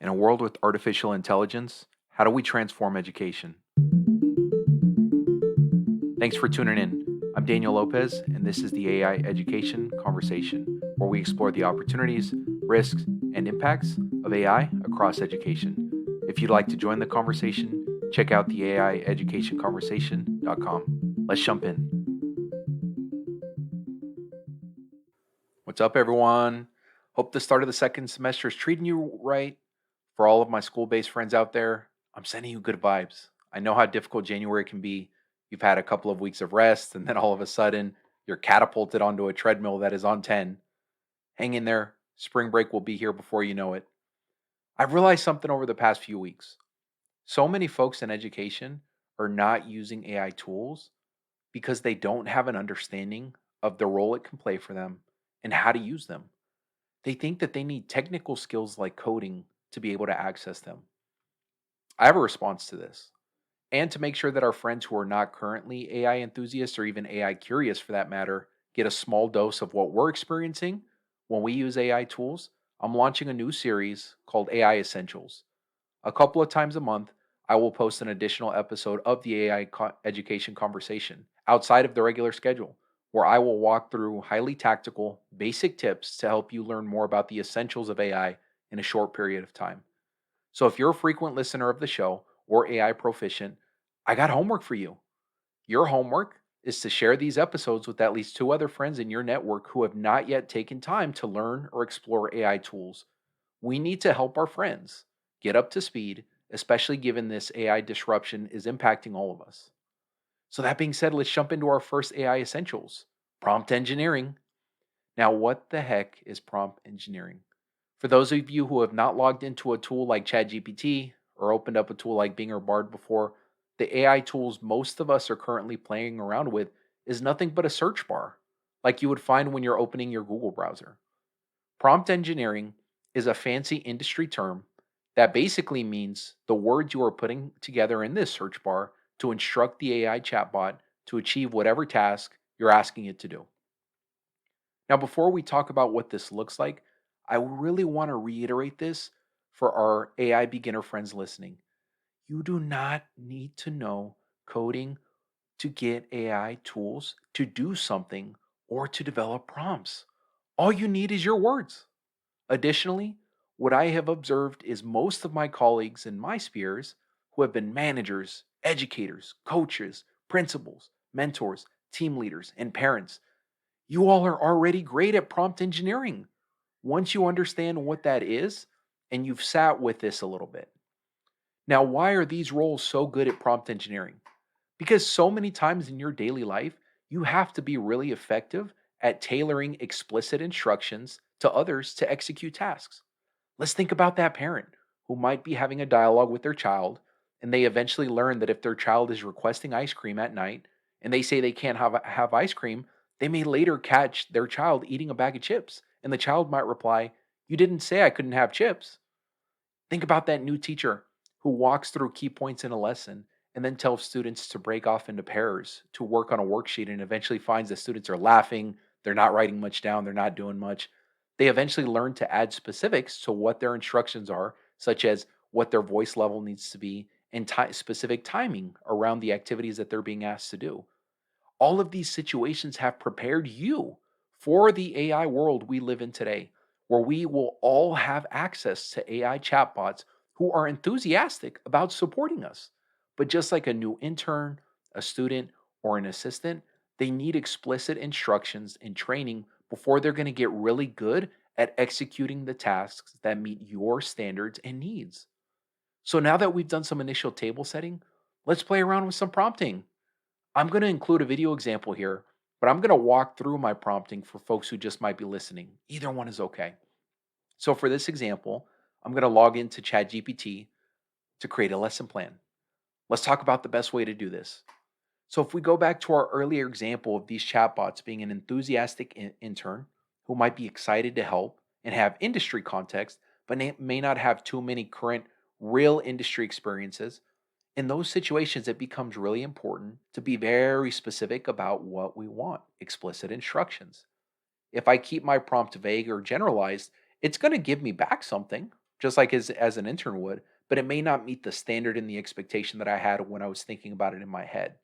In a world with artificial intelligence, how do we transform education? Thanks for tuning in. I'm Daniel Lopez, and this is the AI Education Conversation, where we explore the opportunities, risks, and impacts of AI across education. If you'd like to join the conversation, check out the AIeducationconversation.com. Let's jump in. What's up, everyone? Hope the start of the second semester is treating you right. For all of my school based friends out there, I'm sending you good vibes. I know how difficult January can be. You've had a couple of weeks of rest, and then all of a sudden, you're catapulted onto a treadmill that is on 10. Hang in there. Spring break will be here before you know it. I've realized something over the past few weeks. So many folks in education are not using AI tools because they don't have an understanding of the role it can play for them and how to use them. They think that they need technical skills like coding to be able to access them. I have a response to this. And to make sure that our friends who are not currently AI enthusiasts or even AI curious for that matter get a small dose of what we're experiencing when we use AI tools, I'm launching a new series called AI Essentials. A couple of times a month, I will post an additional episode of the education conversation outside of the regular schedule, where I will walk through highly tactical, basic tips to help you learn more about the essentials of AI in a short period of time. So if you're a frequent listener of the show or AI proficient, I got homework for you. Your homework is to share these episodes with at least two other friends in your network who have not yet taken time to learn or explore AI tools. We need to help our friends get up to speed, especially given this AI disruption is impacting all of us. So, that being said, let's jump into our first AI essentials prompt engineering. Now, what the heck is prompt engineering? For those of you who have not logged into a tool like ChatGPT or opened up a tool like Bing or Bard before, the AI tools most of us are currently playing around with is nothing but a search bar, like you would find when you're opening your Google browser. Prompt engineering is a fancy industry term that basically means the words you are putting together in this search bar to instruct the AI chatbot to achieve whatever task you're asking it to do. Now, before we talk about what this looks like, I really want to reiterate this for our AI beginner friends listening. You do not need to know coding to get AI tools to do something or to develop prompts. All you need is your words. Additionally, what I have observed is most of my colleagues in my spheres who have been managers, educators, coaches, principals, mentors, team leaders, and parents, you all are already great at prompt engineering once you understand what that is and you've sat with this a little bit. Now, why are these roles so good at prompt engineering? Because so many times in your daily life, you have to be really effective at tailoring explicit instructions to others to execute tasks. Let's think about that parent who might be having a dialogue with their child, and they eventually learn that if their child is requesting ice cream at night and they say they can't have ice cream, they may later catch their child eating a bag of chips. And the child might reply, "You didn't say I couldn't have chips." Think about that new teacher who walks through key points in a lesson and then tells students to break off into pairs to work on a worksheet and eventually finds that students are laughing, they're not writing much down, they're not doing much. They eventually learn to add specifics to what their instructions are, such as what their voice level needs to be and specific timing around the activities that they're being asked to do. All of these situations have prepared you for the AI world we live in today, where we will all have access to AI chatbots who are enthusiastic about supporting us. But just like a new intern, a student, or an assistant, they need explicit instructions and training before they're going to get really good at executing the tasks that meet your standards and needs. So now that we've done some initial table setting, let's play around with some prompting. I'm going to include a video example here, but I'm going to walk through my prompting for folks who just might be listening. Either one is okay. So for this example, I'm going to log into ChatGPT to create a lesson plan. Let's talk about the best way to do this. So if we go back to our earlier example of these chatbots being an enthusiastic intern who might be excited to help and have industry context, but may not have too many current real industry experiences, in those situations, it becomes really important to be very specific about what we want, explicit instructions. If I keep my prompt vague or generalized, it's going to give me back something, just like as an intern would, but it may not meet the standard and the expectation that I had when I was thinking about it in my head.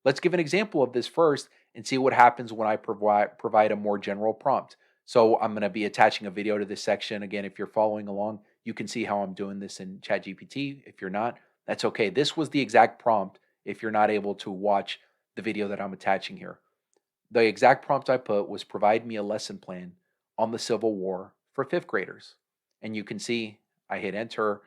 Let's give an example of this first and see what happens when I provide a more general prompt. So I'm going to be attaching a video to this section. Again, if you're following along, you can see how I'm doing this in ChatGPT. If you're not, that's okay. This was the exact prompt if you're not able to watch the video that I'm attaching here. The exact prompt I put was provide me a lesson plan on the Civil War for fifth graders. And you can see I hit enter.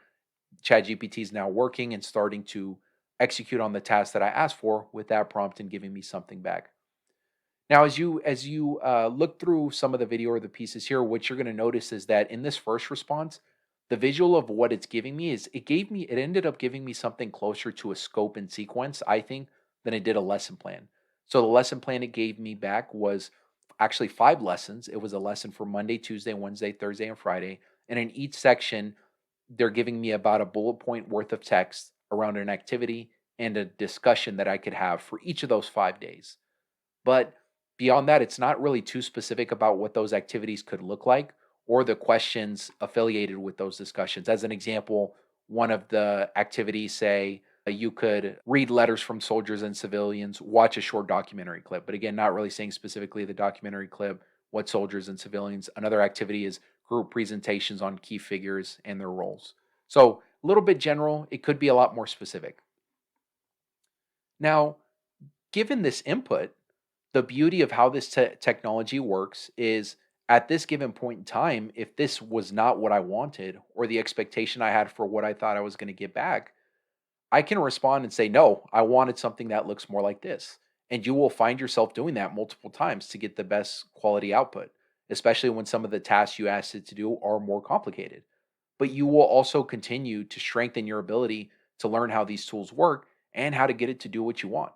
ChatGPT is now working and starting to execute on the task that I asked for with that prompt and giving me something back. Now, as you look through some of the video or the pieces here, what you're going to notice is that in this first response, the visual of what it's giving me is it ended up giving me something closer to a scope and sequence, I think, than it did a lesson plan. So the lesson plan it gave me back was actually 5 lessons. It was a lesson for Monday, Tuesday, Wednesday, Thursday, and Friday. And in each section, they're giving me about a bullet point worth of text around an activity and a discussion that I could have for each of those 5 days. But beyond that, it's not really too specific about what those activities could look like or the questions affiliated with those discussions. As an example, one of the activities, say, you could read letters from soldiers and civilians, watch a short documentary clip. But again, not really saying specifically the documentary clip, what soldiers and civilians. Another activity is group presentations on key figures and their roles. So a little bit general, it could be a lot more specific. Now, given this input, the beauty of how this technology works is at this given point in time, if this was not what I wanted or the expectation I had for what I thought I was going to get back, I can respond and say, no, I wanted something that looks more like this. And you will find yourself doing that multiple times to get the best quality output, especially when some of the tasks you asked it to do are more complicated. But you will also continue to strengthen your ability to learn how these tools work and how to get it to do what you want.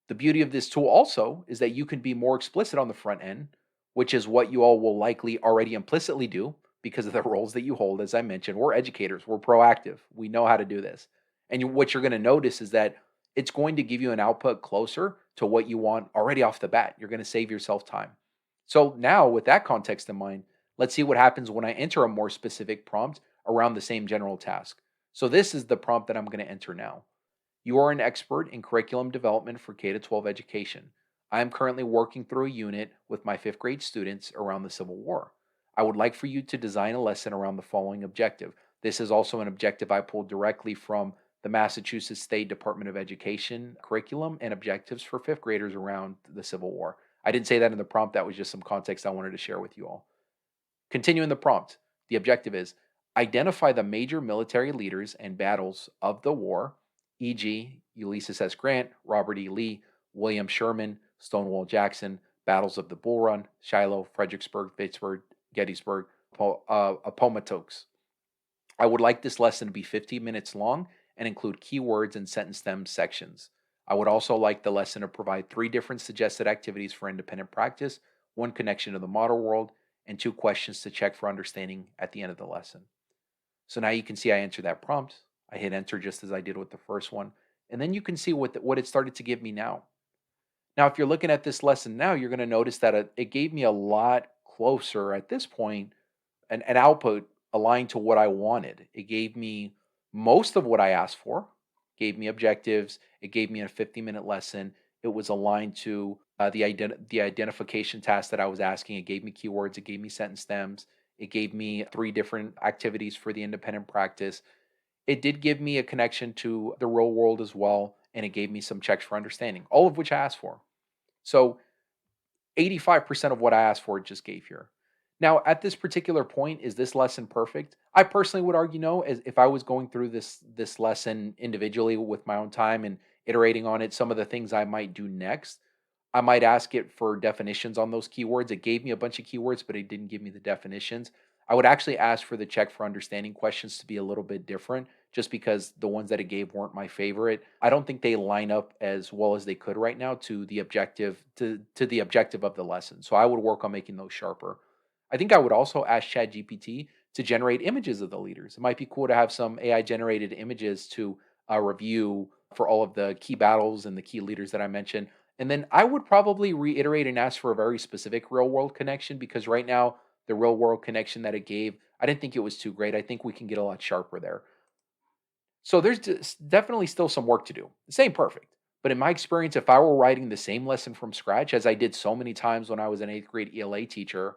The beauty of this tool also is that you can be more explicit on the front end, which is what you all will likely already implicitly do because of the roles that you hold. As I mentioned, we're educators, we're proactive, we know how to do this. And what you're going to notice is that it's going to give you an output closer to what you want already off the bat. You're going to save yourself time. So, now with that context in mind, let's see what happens when I enter a more specific prompt around the same general task. So, this is the prompt that I'm going to enter now. You are an expert in curriculum development for K 12 education. I am currently working through a unit with my fifth grade students around the Civil War. I would like for you to design a lesson around the following objective. This is also an objective I pulled directly from the Massachusetts State Department of Education curriculum and objectives for fifth graders around the Civil War. I didn't say that in the prompt, that was just some context I wanted to share with you all. Continuing the prompt, the objective is identify the major military leaders and battles of the war, e.g., Ulysses S. Grant, Robert E. Lee, William Sherman, Stonewall Jackson, battles of the Bull Run, Shiloh, Fredericksburg, Vicksburg, Gettysburg, Appomattox. I would like this lesson to be 15 minutes long and include keywords and sentence stem sections. I would also like the lesson to provide 3 different suggested activities for independent practice, 1 connection to the model world, and 2 questions to check for understanding at the end of the lesson. So now you can see I answered that prompt. I hit enter just as I did with the first one. And then you can see what it started to give me now. Now, if you're looking at this lesson now, you're going to notice that it gave me a lot closer at this point an output aligned to what I wanted. It gave me most of what I asked for, gave me objectives, it gave me a 50-minute lesson. It was aligned to the identification task that I was asking. It gave me keywords, it gave me sentence stems, it gave me 3 different activities for the independent practice. It did give me a connection to the real world as well, and it gave me some checks for understanding, all of which I asked for. So 85% of what I asked for it just gave here. Now, at this particular point, is this lesson perfect? I personally would argue no. As if I was going through this lesson individually with my own time and iterating on it, some of the things I might do next, I might ask it for definitions on those keywords. It gave me a bunch of keywords, but it didn't give me the definitions. I would actually ask for the check for understanding questions to be a little bit different, just because the ones that it gave weren't my favorite. I don't think they line up as well as they could right now to the objective of the lesson. So I would work on making those sharper. I think I would also ask ChatGPT to generate images of the leaders. It might be cool to have some AI generated images to review for all of the key battles and the key leaders that I mentioned. And then I would probably reiterate and ask for a very specific real world connection because right now the real world connection that it gave, I didn't think it was too great. I think we can get a lot sharper there. So there's definitely still some work to do. This ain't perfect. But in my experience, if I were writing the same lesson from scratch, as I did so many times when I was an eighth grade ELA teacher,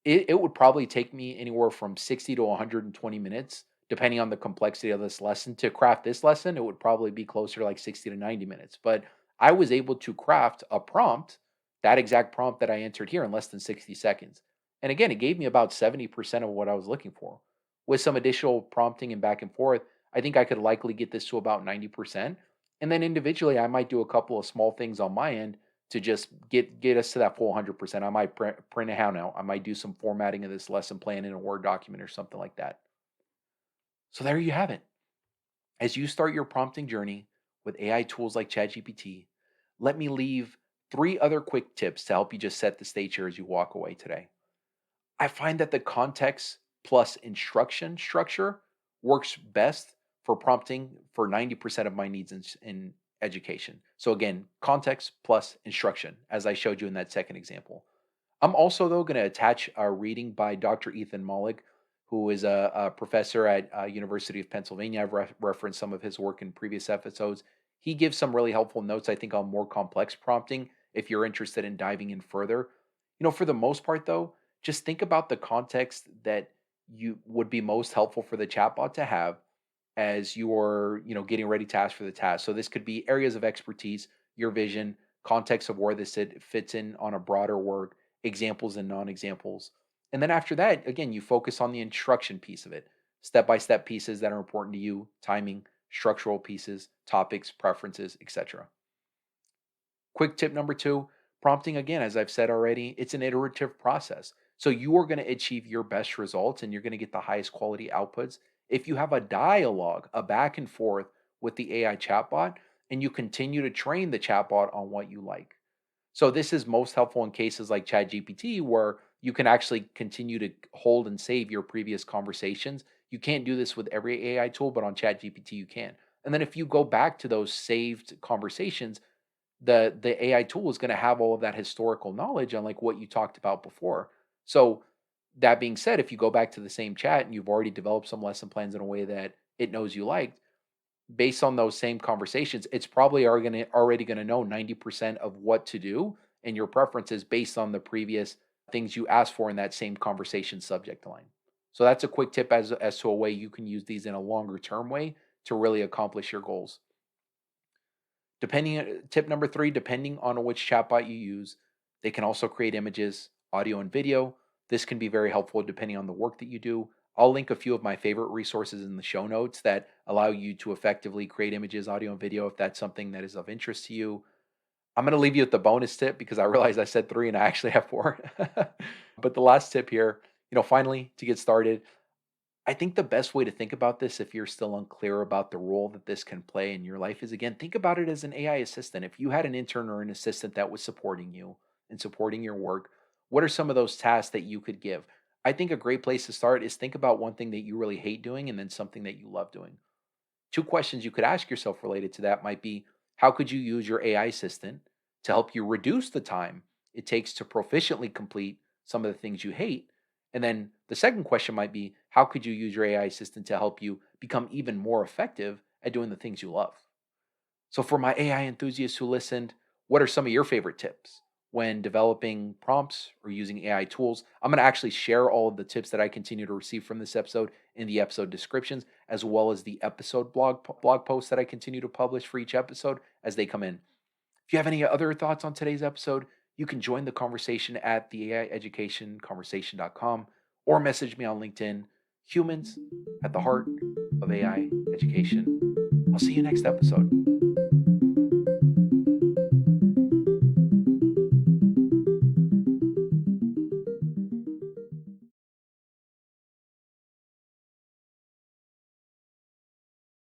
it would probably take me anywhere from 60 to 120 minutes, depending on the complexity of this lesson. To craft this lesson, it would probably be closer to like 60 to 90 minutes. But I was able to craft a prompt, that exact prompt that I entered here in less than 60 seconds. And again, it gave me about 70% of what I was looking for. With some additional prompting and back and forth, I think I could likely get this to about 90%. And then individually, I might do a couple of small things on my end to just get us to that full 100%. I might print a handout. I might do some formatting of this lesson plan in a Word document or something like that. So there you have it. As you start your prompting journey with AI tools like ChatGPT, let me leave three other quick tips to help you just set the stage here as you walk away today. I find that the context plus instruction structure works best for prompting for 90% of my needs in education. So, again, context plus instruction, as I showed you in that second example. I'm also, though, going to attach a reading by Dr. Ethan Mollick, who is a professor at University of Pennsylvania. I've referenced some of his work in previous episodes. He gives some really helpful notes, I think, on more complex prompting if you're interested in diving in further. For the most part, though, just think about the context that you would be most helpful for the chatbot to have as you're, getting ready to ask for the task. So this could be areas of expertise, your vision, context of where fits in on a broader work, examples and non-examples. And then after that, again, you focus on the instruction piece of it, step-by-step pieces that are important to you, timing, structural pieces, topics, preferences, etc. Quick tip number two, prompting again, as I've said already, it's an iterative process. So you are going to achieve your best results and you're going to get the highest quality outputs if you have a dialogue, a back and forth with the AI chatbot, and you continue to train the chatbot on what you like. So this is most helpful in cases like ChatGPT, where you can actually continue to hold and save your previous conversations. You can't do this with every AI tool, but on ChatGPT you can. And then if you go back to those saved conversations, the AI tool is going to have all of that historical knowledge on like what you talked about before. So that being said, if you go back to the same chat and you've already developed some lesson plans in a way that it knows you liked, based on those same conversations, it's probably already going to know 90% of what to do and your preferences based on the previous things you asked for in that same conversation subject line. So that's a quick tip as to a way you can use these in a longer term way to really accomplish your goals. Tip number three, depending on which chatbot you use, they can also create images, audio, and video. This can be very helpful depending on the work that you do. I'll link a few of my favorite resources in the show notes that allow you to effectively create images, audio, and video if that's something that is of interest to you. I'm going to leave you with the bonus tip because I realized I said three and I actually have four. But the last tip here, finally, to get started, I think the best way to think about this, if you're still unclear about the role that this can play in your life, is again, think about it as an AI assistant. If you had an intern or an assistant that was supporting you and supporting your work, what are some of those tasks that you could give? I think a great place to start is think about one thing that you really hate doing and then something that you love doing. Two questions you could ask yourself related to that might be, how could you use your AI assistant to help you reduce the time it takes to proficiently complete some of the things you hate? And then the second question might be, how could you use your AI assistant to help you become even more effective at doing the things you love? So, for my AI enthusiasts who listened, what are some of your favorite tips when developing prompts or using AI tools? I'm going to actually share all of the tips that I continue to receive from this episode in the episode descriptions, as well as the episode blog posts that I continue to publish for each episode as they come in. If you have any other thoughts on today's episode, you can join the conversation at the AI Education Conversation.com or message me on LinkedIn, humans at the heart of AI education. I'll see you next episode.